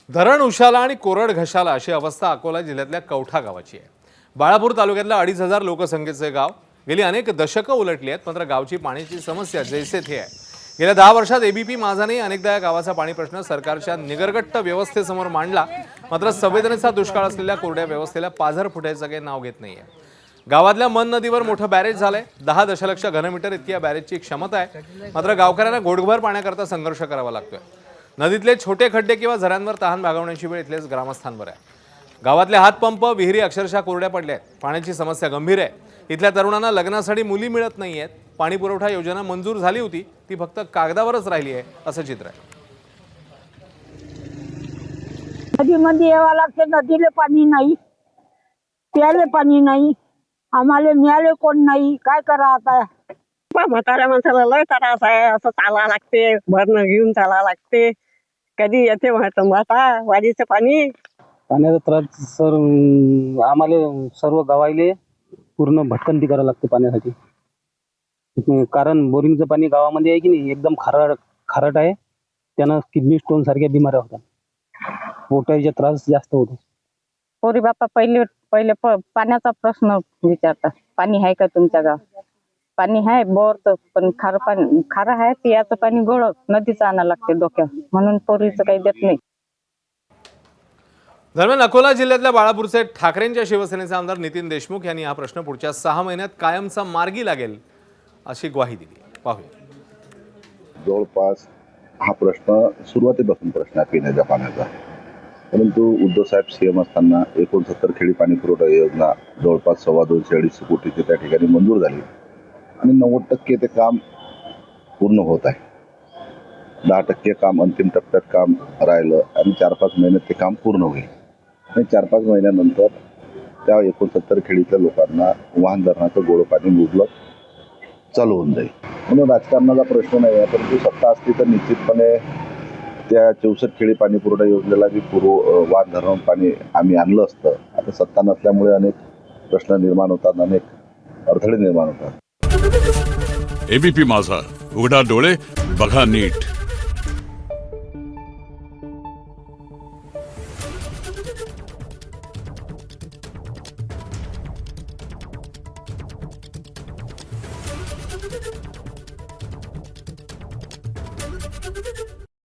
धरण उशाला आणि कोरड घशाला अशी अवस्था अकोला जिल्ह्यातल्या कवठा गावाची आहे। बाळापूर तालुक्यातल्या 2,500 लोकसंख्येचे गाव गेली अनेक दशकं उलटली आहेत, मात्र गावची पाण्याची समस्या जैसे थे आहे। गेल्या 10 वर्षात एबीपी माझाने अनेकदा या गावाचा पाणी प्रश्न सरकारच्या निगरगट्ट व्यवस्थेसमोर मांडला, मात्र संवेदनेचा दुष्काळ असलेल्या कोरड्या व्यवस्थेला पाझर फुटायचं काही नाव घेत नाहीये। गावातल्या मन नदीवर मोठं बॅरेज झालंय। 10 दशलक्ष घनमीटर इतकी या बॅरेजची क्षमता आहे, मात्र गावकऱ्यांना घोटभर पाण्याकरता संघर्ष करावा लागतोय। नदीतले छोटे खड्डे किंवा झऱ्यांवर तहान भागवण्याची वेळ इथलेच ग्रामस्थांवर आहे। गावातले हातपंप विहिरी अक्षरशः कोरड्या पडल्या आहेत। पाण्याची समस्या गंभीर आहे। इथल्या तरुणांना लग्नासाठी मुली मिळत नाहीयेत। पाणी पुरवठा योजना मंजूर झाली होती, ती फक्त कागदावरच राहिली आहे असं चित्र आहे। नदीमध्ये यावं लागते, नदीला पाणी नाही, प्यायला पाणी नाही, आम्हाला मिळाले कोण नाही, काय करा आता। म्हाताऱ्या माणसाला लय त्रास आहे, असं चाला लागते, भरणं घेऊन चाला लागते, कधी येते आता वाडीचं पाण्याचा त्रास सर आम्हाला सर्व गावाले पूर्ण भटकंती करावं लागते पाण्यासाठी। कारण बोरिंगचं पाणी गावामध्ये आहे की नाही, एकदम खारट आहे, त्यानं किडनी स्टोन सारख्या बिमाऱ्या होतात, पोटाचा त्रास जास्त होतो। पोरी बापा पहिले पाण्याचा प्रश्न विचारतात, पाणी आहे का तुमच्या गावात? पाणी आहे बोर, पण खारं आहे, पियाचं पाणी गोड, नदीचं आणायला लागते डोक्यात, म्हणून पोरीचं काही देत नाही। दरम्यान अकोला जिल्ह्यातल्या बाळापूरचे ठाकरेंच्या शिवसेनेचे आमदार नितीन देशमुख यांनी हा प्रश्न पुढच्या 6 महिन्यात कायमचा मार्गी लागेल अशी ग्वाही दिली। पाहूया। जवळपास हा प्रश्न सुरुवातीपासून प्रश्न आहे पिण्याच्या पाण्याचा, परंतु उद्धव साहेब सीएम असताना 69 खेडी पाणी पुरवठा योजना जवळपास 225-250 कोटीची त्या ठिकाणी मंजूर झाली आणि 90% ते काम पूर्ण होत आहे। 10% काम अंतिम टप्प्यात काम राहिलं आणि 4-5 महिन्यात ते काम पूर्ण होईल आणि 4-5 महिन्यानंतर त्या 69 खेडीतल्या लोकांना वाहन धरणाचं गोड पाणी मुबलक चालू होऊन जाईल। म्हणून राजकारणाचा प्रश्न नाही आहे, परंतु सत्ता असली तर निश्चितपणे त्या 64 खेडी पाणी पुरवठा योजनेला जी वाहन धरण पाणी आम्ही आणलं असतं। आता सत्ता नसल्यामुळे अनेक प्रश्न निर्माण होतात, अनेक अडथळे निर्माण होतात। एबीपी माझा, उघडा डोळे बघा नीट।